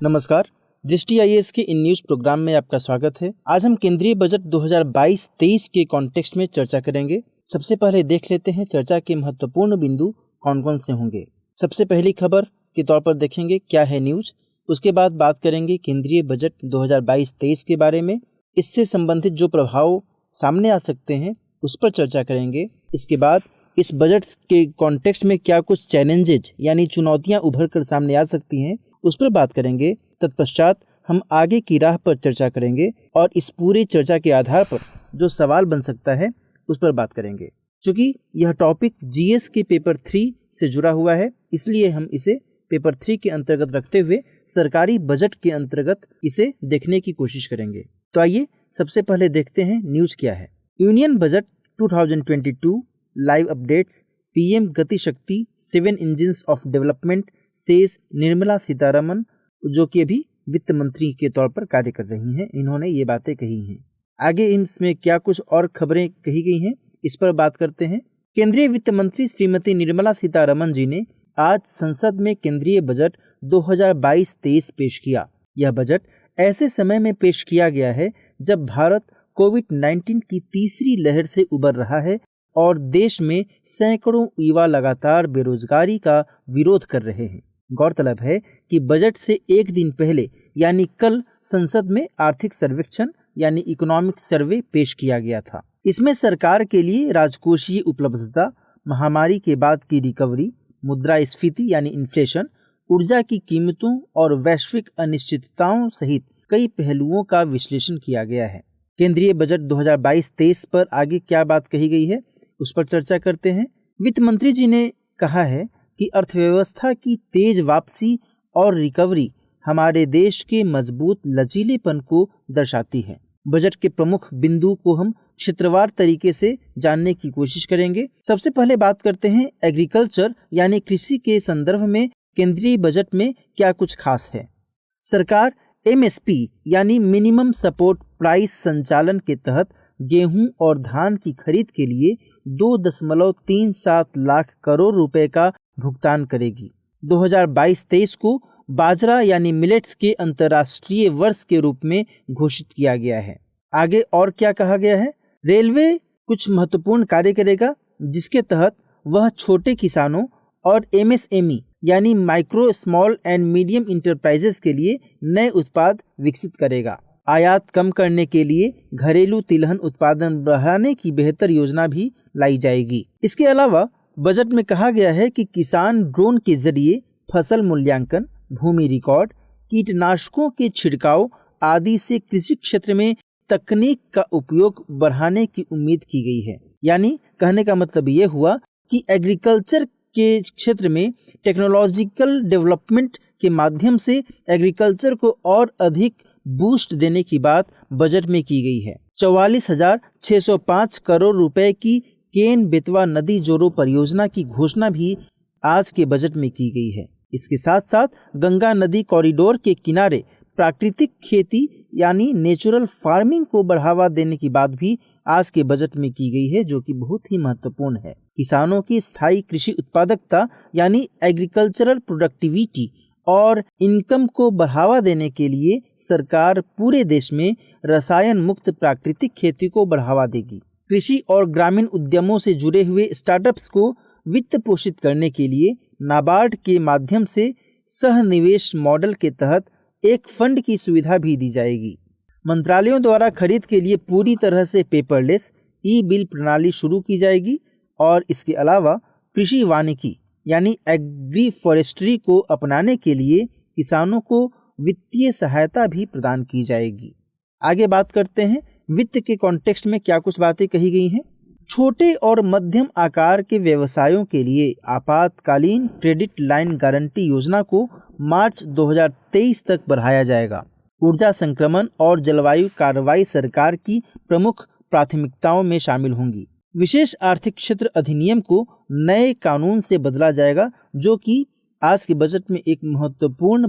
नमस्कार, दृष्टि आईएएस के इन न्यूज प्रोग्राम में आपका स्वागत है। आज हम केंद्रीय बजट 2022-23 के कॉन्टेक्स्ट में चर्चा करेंगे। सबसे पहले देख लेते हैं चर्चा के महत्वपूर्ण बिंदु कौन कौन से होंगे। सबसे पहली खबर के तौर पर देखेंगे क्या है न्यूज। उसके बाद बात करेंगे केंद्रीय बजट 2022-23 के बारे में, इससे संबंधित जो प्रभाव सामने आ सकते हैं उस पर चर्चा करेंगे। इसके बाद इस बजट के कॉन्टेक्स्ट में क्या कुछ चैलेंजेज यानी चुनौतियां उभर कर सामने आ सकती हैं उस पर बात करेंगे। तत्पश्चात हम आगे की राह पर चर्चा करेंगे और इस पूरी चर्चा के आधार पर जो सवाल बन सकता है उस पर बात करेंगे। चूँकि यह टॉपिक जीएस के पेपर 3 से जुड़ा हुआ है, इसलिए हम इसे पेपर 3 के अंतर्गत रखते हुए सरकारी बजट के अंतर्गत इसे देखने की कोशिश करेंगे। तो आइए सबसे पहले देखते हैं न्यूज क्या है। Union budget 2022 live updates, PM गति शक्ति 7 engines of development says Nirmala Sitharaman, जो कि अभी वित्त मंत्री के तौर पर कार्य कर रही हैं। इन्होंने ये बातें कही हैं। आगे इसमें क्या कुछ और खबरें कही गई हैं इस पर बात करते हैं। केंद्रीय वित्त मंत्री श्रीमती निर्मला सीतारमन जी ने आज संसद में केंद्रीय बजट 2022-23 पेश किया। यह बजट ऐसे समय में पेश किया गया है जब भारत कोविड-19 की तीसरी लहर से उबर रहा है और देश में सैकड़ों युवा लगातार बेरोजगारी का विरोध कर रहे हैं। गौरतलब है कि बजट से एक दिन पहले यानी कल संसद में आर्थिक सर्वेक्षण यानी इकोनॉमिक सर्वे पेश किया गया था। इसमें सरकार के लिए राजकोषीय उपलब्धता, महामारी के बाद की रिकवरी, मुद्रास्फीति यानी इन्फ्लेशन, ऊर्जा की कीमतों और वैश्विक अनिश्चितताओं सहित कई पहलुओं का विश्लेषण किया गया है। केंद्रीय बजट 2022-23 पर आगे क्या बात कही गई है उस पर चर्चा करते हैं। वित्त मंत्री जी ने कहा है कि अर्थव्यवस्था की तेज वापसी और रिकवरी हमारे देश के मजबूत लचीलेपन को दर्शाती है। बजट के प्रमुख बिंदु को हम क्षेत्रवार तरीके से जानने की कोशिश करेंगे। सबसे पहले बात करते हैं एग्रीकल्चर यानी कृषि के संदर्भ में केंद्रीय बजट में क्या कुछ खास है। सरकार एमएसपी यानी मिनिमम सपोर्ट प्राइस संचालन के तहत गेहूं और धान की खरीद के लिए 2.37 लाख करोड़ रुपए का भुगतान करेगी। 2022-23 को बाजरा यानी मिलेट्स के अंतर्राष्ट्रीय वर्ष के रूप में घोषित किया गया है। आगे और क्या कहा गया है। रेलवे कुछ महत्वपूर्ण कार्य करेगा जिसके तहत वह छोटे किसानों और एमएसएमई यानी micro small and medium enterprises के लिए नए उत्पाद विकसित करेगा। आयात कम करने के लिए घरेलू तिलहन उत्पादन बढ़ाने की बेहतर योजना भी लाई जाएगी। इसके अलावा बजट में कहा गया है कि किसान ड्रोन के जरिए फसल मूल्यांकन, भूमि रिकॉर्ड, कीटनाशकों के छिड़काव आदि से कृषि क्षेत्र में तकनीक का उपयोग बढ़ाने की उम्मीद की गई है। यानी कहने का मतलब ये हुआ कि एग्रीकल्चर के क्षेत्र में टेक्नोलॉजिकल डेवलपमेंट के माध्यम से एग्रीकल्चर को और अधिक बूस्ट देने की बात बजट में की गई है। 44,605 करोड़ रुपए की केन बेतवा नदी जोड़ो परियोजना की घोषणा भी आज के बजट में की गई है। इसके साथ साथ गंगा नदी कॉरिडोर के किनारे प्राकृतिक खेती यानी नेचुरल फार्मिंग को बढ़ावा देने की बात भी आज के बजट में की गई है, जो कि बहुत ही महत्वपूर्ण है। किसानों की स्थायी कृषि उत्पादकता यानी एग्रीकल्चरल प्रोडक्टिविटी और इनकम को बढ़ावा देने के लिए सरकार पूरे देश में रसायन मुक्त प्राकृतिक खेती को बढ़ावा देगी। कृषि और ग्रामीण उद्यमों से जुड़े हुए स्टार्टअप्स को वित्त पोषित करने के लिए नाबार्ड के माध्यम से सह निवेश मॉडल के तहत एक फंड की सुविधा भी दी जाएगी। मंत्रालयों द्वारा खरीद के लिए पूरी तरह से पेपरलेस ई बिल प्रणाली शुरू की जाएगी और इसके अलावा कृषि वानिकी यानी एग्री फॉरेस्ट्री को अपनाने के लिए किसानों को वित्तीय सहायता भी प्रदान की जाएगी। आगे बात करते हैं वित्त के कॉन्टेक्स्ट में क्या कुछ बातें कही गई हैं। छोटे और मध्यम आकार के व्यवसायों के लिए आपातकालीन क्रेडिट लाइन गारंटी योजना को मार्च 2023 तक बढ़ाया जाएगा। ऊर्जा संक्रमण और जलवायु कार्रवाई सरकार की प्रमुख प्राथमिकताओं में शामिल होंगी। विशेष आर्थिक क्षेत्र अधिनियम को नए कानून से बदला जाएगा, जो कि आज के बजट में एक महत्वपूर्ण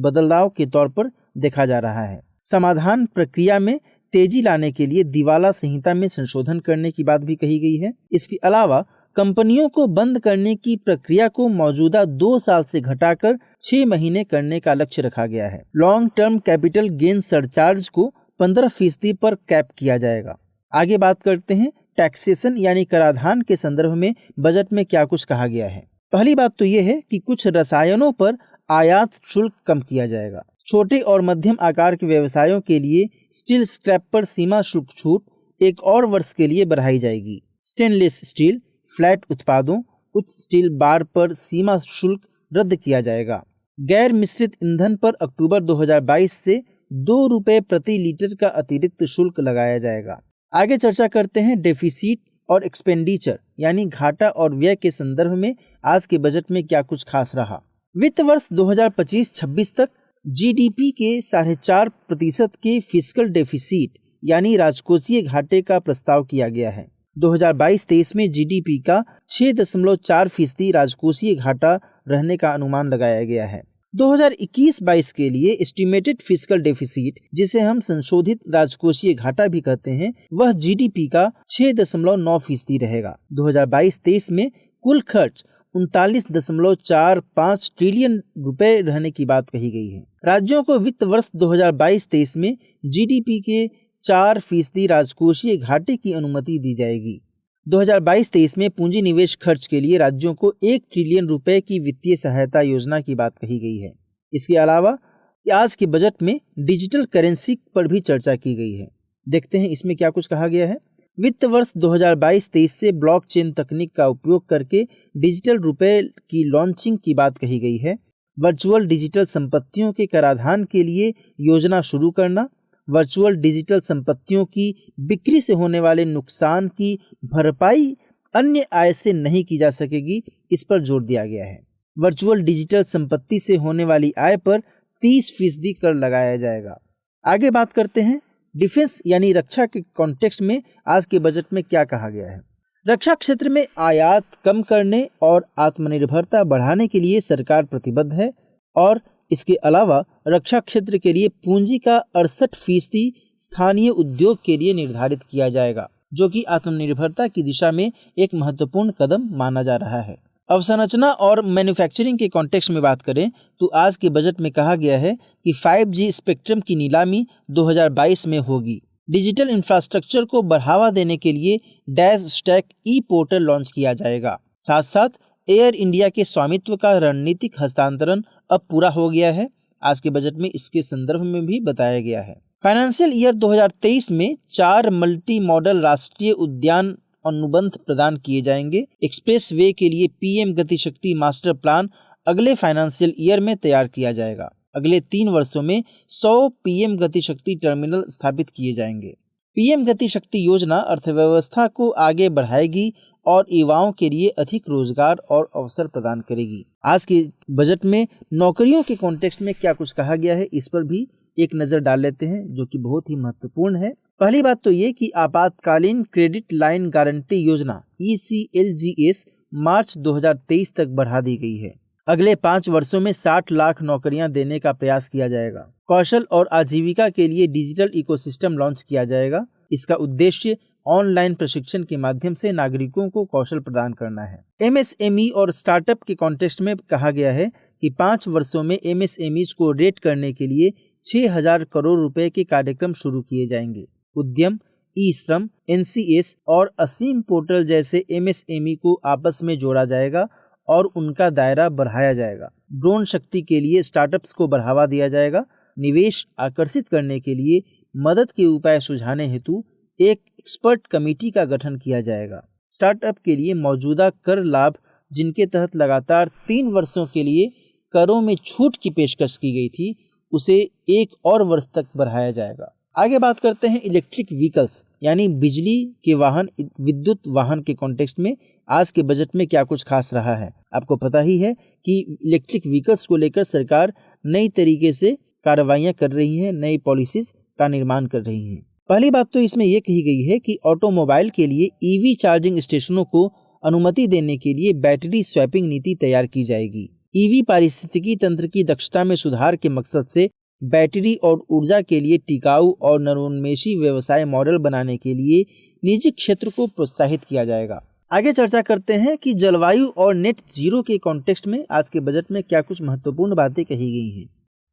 बदलाव के तौर पर देखा जा रहा है। समाधान प्रक्रिया में तेजी लाने के लिए दिवाला संहिता में संशोधन करने की बात भी कही गई है। इसके अलावा कंपनियों को बंद करने की प्रक्रिया को मौजूदा 2 साल से घटाकर 6 महीने करने का लक्ष्य रखा गया है। Long term capital gain surcharge को 15% पर कैप किया जाएगा। आगे बात करते हैं टैक्सेशन यानी कराधान के संदर्भ में बजट में क्या कुछ कहा गया है। पहली बात तो ये है कि कुछ रसायनों पर आयात शुल्क कम किया जाएगा। छोटे और मध्यम आकार के व्यवसायों के लिए स्टील स्क्रैप पर सीमा शुल्क छूट 1 और वर्ष के लिए बढ़ाई जाएगी। स्टेनलेस स्टील, फ्लैट उत्पादों, उच्च स्टील बार पर सीमा शुल्क रद्द किया जाएगा। गैर मिश्रित ईंधन पर अक्टूबर 2022 से 2 रुपये प्रति लीटर का अतिरिक्त शुल्क लगाया जाएगा। आगे चर्चा करते हैं डेफिसिट और एक्सपेंडिचर यानी घाटा और व्यय के संदर्भ में आज के बजट में क्या कुछ खास रहा। वित्त वर्ष 2025-26 तक जीडीपी के 4.5% के फिस्कल डेफिसिट यानी राजकोषीय घाटे का प्रस्ताव किया गया है। 2022-23 में जीडीपी का 6.4% राजकोषीय घाटा रहने का अनुमान लगाया गया है। 2021-22 के लिए एस्टिमेटेड फिस्कल डेफिसिट, जिसे हम संशोधित राजकोषीय घाटा भी कहते हैं, वह जीडीपी का 6.9% रहेगा। 2022-23 में कुल खर्च 39.45 ट्रिलियन रुपए रहने की बात कही गई है। राज्यों को वित्त वर्ष 2022-23 में जीडीपी के 4% राजकोषीय घाटे की अनुमति दी जाएगी। 2022-23 में पूंजी निवेश खर्च के लिए राज्यों को 1 ट्रिलियन रुपए की वित्तीय सहायता योजना की बात कही गई है। इसके अलावा आज के बजट में डिजिटल करेंसी पर भी चर्चा की गई है। देखते हैं इसमें क्या कुछ कहा गया है। वित्त वर्ष 2022-23 से ब्लॉकचेन तकनीक का उपयोग करके डिजिटल रुपए की लॉन्चिंग की बात कही गई है। वर्चुअल डिजिटल संपत्तियों के कराधान के लिए योजना शुरू करना, वर्चुअल डिजिटल संपत्तियों की बिक्री से होने वाले नुकसान की भरपाई अन्य आय से नहीं की जा सकेगी, इस पर जोर दिया गया है। वर्चुअल डिजिटल संपत्ति से होने वाली आय पर 30% कर लगाया जाएगा। आगे बात करते हैं डिफेंस यानी रक्षा के कॉन्टेक्स्ट में आज के बजट में क्या कहा गया है। रक्षा क्षेत्र में आयात कम करने और आत्मनिर्भरता बढ़ाने के लिए सरकार प्रतिबद्ध है और इसके अलावा रक्षा क्षेत्र के लिए पूंजी का 68% स्थानीय उद्योग के लिए निर्धारित किया जाएगा, जो कि आत्मनिर्भरता की दिशा में एक महत्वपूर्ण कदम माना जा रहा है। अवसंरचना और मैन्युफैक्चरिंग के कॉन्टेक्स्ट में बात करें तो आज के बजट में कहा गया है कि 5G स्पेक्ट्रम की नीलामी 2022 में होगी। डिजिटल इंफ्रास्ट्रक्चर को बढ़ावा देने के लिए डैश स्टैक ई पोर्टल लॉन्च किया जाएगा। साथ साथ एयर इंडिया के स्वामित्व का रणनीतिक हस्तांतरण अब पूरा हो गया है। आज के बजट में इसके संदर्भ में भी बताया गया है। फाइनेंशियल ईयर 2023 में 4 मल्टी मॉडल राष्ट्रीय उद्यान अनुबंध प्रदान किए जाएंगे। एक्सप्रेस वे के लिए पीएम गति शक्ति मास्टर प्लान अगले फाइनेंशियल ईयर में तैयार किया जाएगा। अगले 3 वर्षों में 100 पीएम गति शक्ति टर्मिनल स्थापित किए जाएंगे। पीएम गति शक्ति योजना अर्थव्यवस्था को आगे बढ़ाएगी और युवाओं के लिए अधिक रोजगार और अवसर प्रदान करेगी। आज के बजट में नौकरियों के कॉन्टेक्स्ट में क्या कुछ कहा गया है, इस पर भी एक नजर डाल लेते हैं, जो कि बहुत ही महत्वपूर्ण है। पहली बात तो ये कि आपातकालीन क्रेडिट लाइन गारंटी योजना ECLGS मार्च 2023 तक बढ़ा दी गई है। अगले 5 वर्षों में 60 लाख नौकरियां देने का प्रयास किया जाएगा। कौशल और आजीविका के लिए डिजिटल इकोसिस्टम लॉन्च किया जाएगा। इसका उद्देश्य ऑनलाइन प्रशिक्षण के माध्यम से नागरिकों को कौशल प्रदान करना है। MSME और स्टार्टअप के कॉन्टेक्स्ट में कहा गया है कि 5 वर्षों में MSMEs को रेट करने के लिए 6,000 करोड़ रुपए के कार्यक्रम शुरू किए जाएंगे। उद्यम, ई-श्रम, NCS और असीम पोर्टल जैसे MSME को आपस में जोड़ा जाएगा और उनका दायरा बढ़ाया जाएगा। ड्रोन शक्ति के लिए स्टार्टअप्स को बढ़ावा दिया जाएगा। निवेश आकर्षित करने के लिए मदद के उपाय सुझाने हेतु एक एक्सपर्ट कमेटी का गठन किया जाएगा। स्टार्टअप के लिए मौजूदा कर लाभ, जिनके तहत लगातार 3 वर्षों के लिए करों में छूट की पेशकश की गई थी, उसे 1 और वर्ष तक बढ़ाया जाएगा। आगे बात करते हैं इलेक्ट्रिक व्हीकल्स यानी बिजली के वाहन, विद्युत वाहन के कॉन्टेक्स्ट में आज के बजट में क्या कुछ खास रहा है। आपको पता ही है कि इलेक्ट्रिक व्हीकल्स को लेकर सरकार नई तरीके से कार्रवाइयां कर रही है, नई पॉलिसीज का निर्माण कर रही है। पहली बात तो इसमें यह कही गई है कि ऑटोमोबाइल के लिए EV चार्जिंग स्टेशनों को अनुमति देने के लिए बैटरी स्वैपिंग नीति तैयार की जाएगी। EV पारिस्थितिकी तंत्र की दक्षता में सुधार के मकसद से बैटरी और ऊर्जा के लिए टिकाऊ और नवोन्मेषी व्यवसाय मॉडल बनाने के लिए निजी क्षेत्र को प्रोत्साहित किया जाएगा। आगे चर्चा करते हैं कि जलवायु और नेट जीरो के कॉन्टेक्स्ट में आज के बजट में क्या कुछ महत्वपूर्ण बातें कही गई हैं।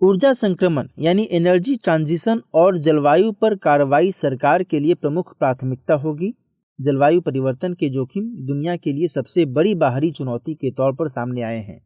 ऊर्जा संक्रमण यानी एनर्जी ट्रांजिशन और जलवायु पर कार्रवाई सरकार के लिए प्रमुख प्राथमिकता होगी। जलवायु परिवर्तन के जोखिम दुनिया के लिए सबसे बड़ी बाहरी चुनौती के तौर पर सामने आए हैं।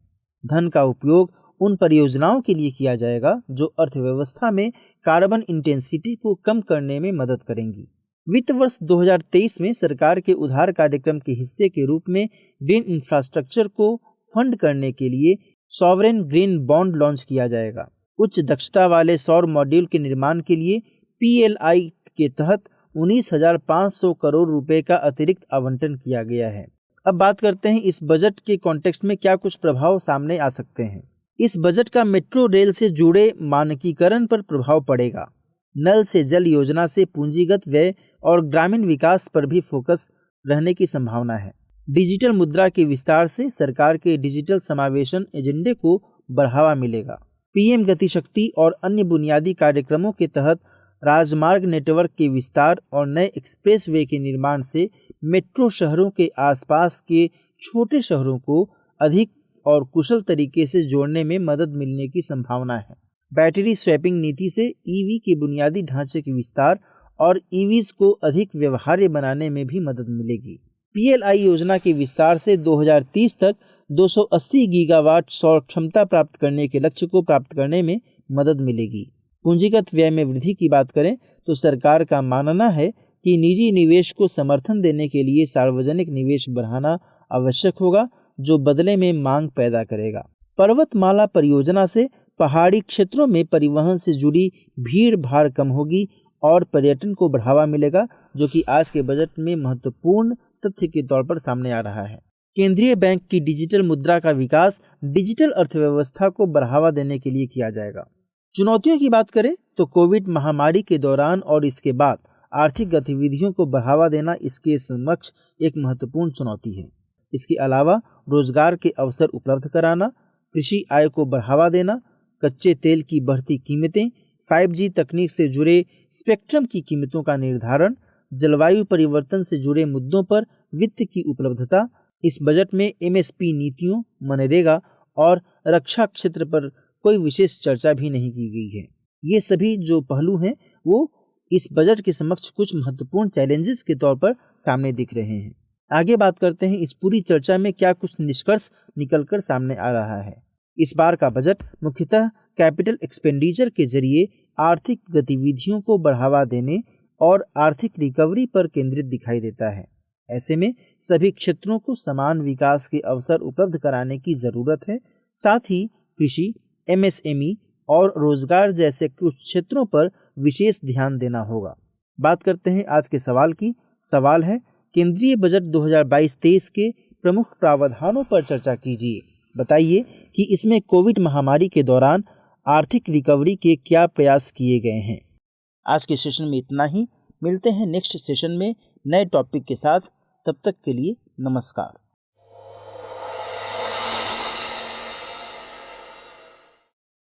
धन का उपयोग उन परियोजनाओं के लिए किया जाएगा जो अर्थव्यवस्था में कार्बन इंटेंसिटी को कम करने में मदद करेंगी। वित्त वर्ष 2023 में सरकार के उधार कार्यक्रम के हिस्से के रूप में ग्रीन इंफ्रास्ट्रक्चर को फंड करने के लिए सॉवरेन ग्रीन बॉन्ड लॉन्च किया जाएगा। उच्च दक्षता वाले सौर मॉड्यूल के निर्माण के लिए PLI के तहत 19,500 करोड़ रुपए का अतिरिक्त आवंटन किया गया है। अब बात करते हैं इस बजट के कॉन्टेक्स्ट में क्या कुछ प्रभाव सामने आ सकते हैं। इस बजट का मेट्रो रेल से जुड़े मानकीकरण पर प्रभाव पड़ेगा। नल से जल योजना से पूंजीगत व्यय और ग्रामीण विकास पर भी फोकस रहने की संभावना है। डिजिटल मुद्रा के विस्तार से सरकार के डिजिटल समावेशन एजेंडे को बढ़ावा मिलेगा। PM गति शक्ति और अन्य बुनियादी कार्यक्रमों के तहत राजमार्ग नेटवर्क के विस्तार और नए एक्सप्रेसवे के निर्माण से मेट्रो शहरों के आसपास के छोटे शहरों को अधिक और कुशल तरीके से जोड़ने में मदद मिलने की संभावना है। बैटरी स्वैपिंग नीति से EV के बुनियादी ढांचे के विस्तार और EVs को अधिक व्यवहार्य बनाने में भी मदद मिलेगी। PLI योजना के विस्तार से 2030 तक 280 गीगावाट सौर क्षमता प्राप्त करने के लक्ष्य को प्राप्त करने में मदद मिलेगी। पूंजीगत व्यय में वृद्धि की बात करें तो सरकार का मानना है कि निजी निवेश को समर्थन देने के लिए सार्वजनिक निवेश बढ़ाना आवश्यक होगा, जो बदले में मांग पैदा करेगा। पर्वतमाला परियोजना से पहाड़ी क्षेत्रों में परिवहन से जुड़ी भीड़ भाड़ कम होगी और पर्यटन को बढ़ावा मिलेगा, जो कि आज के बजट में महत्वपूर्ण तथ्य के तौर पर सामने आ रहा है। केंद्रीय बैंक की डिजिटल मुद्रा का विकास डिजिटल अर्थव्यवस्था को बढ़ावा देने के लिए किया जाएगा। चुनौतियों की बात करें तो कोविड महामारी के दौरान और इसके बाद आर्थिक गतिविधियों को बढ़ावा देना इसके समक्ष एक महत्वपूर्ण चुनौती है। इसके अलावा रोजगार के अवसर उपलब्ध कराना, कृषि आय को बढ़ावा देना, कच्चे तेल की बढ़ती कीमतें, 5G तकनीक से जुड़े स्पेक्ट्रम की कीमतों का निर्धारण, जलवायु परिवर्तन से जुड़े मुद्दों पर वित्त की उपलब्धता। इस बजट में MSP नीतियों, मनरेगा और रक्षा क्षेत्र पर कोई विशेष चर्चा भी नहीं की गई है। ये सभी जो पहलू हैं वो इस बजट के समक्ष कुछ महत्वपूर्ण चैलेंजेस के तौर पर सामने दिख रहे हैं। आगे बात करते हैं इस पूरी चर्चा में क्या कुछ निष्कर्ष निकलकर सामने आ रहा है। इस बार का बजट मुख्यतः कैपिटल एक्सपेंडिचर के जरिए आर्थिक गतिविधियों को बढ़ावा देने और आर्थिक रिकवरी पर केंद्रित दिखाई देता है। ऐसे में सभी क्षेत्रों को समान विकास के अवसर उपलब्ध कराने की जरूरत है। साथ ही कृषि, MSME और रोजगार जैसे कुछ क्षेत्रों पर विशेष ध्यान देना होगा। बात करते हैं आज के सवाल की। सवाल है, केंद्रीय बजट 2022-23 के प्रमुख प्रावधानों पर चर्चा कीजिए। बताइए कि इसमें कोविड महामारी के दौरान आर्थिक रिकवरी के क्या प्रयास किए गए हैं। आज के सेशन में इतना ही। मिलते हैं नेक्स्ट सेशन में नए टॉपिक के साथ। तब तक के लिए नमस्कार।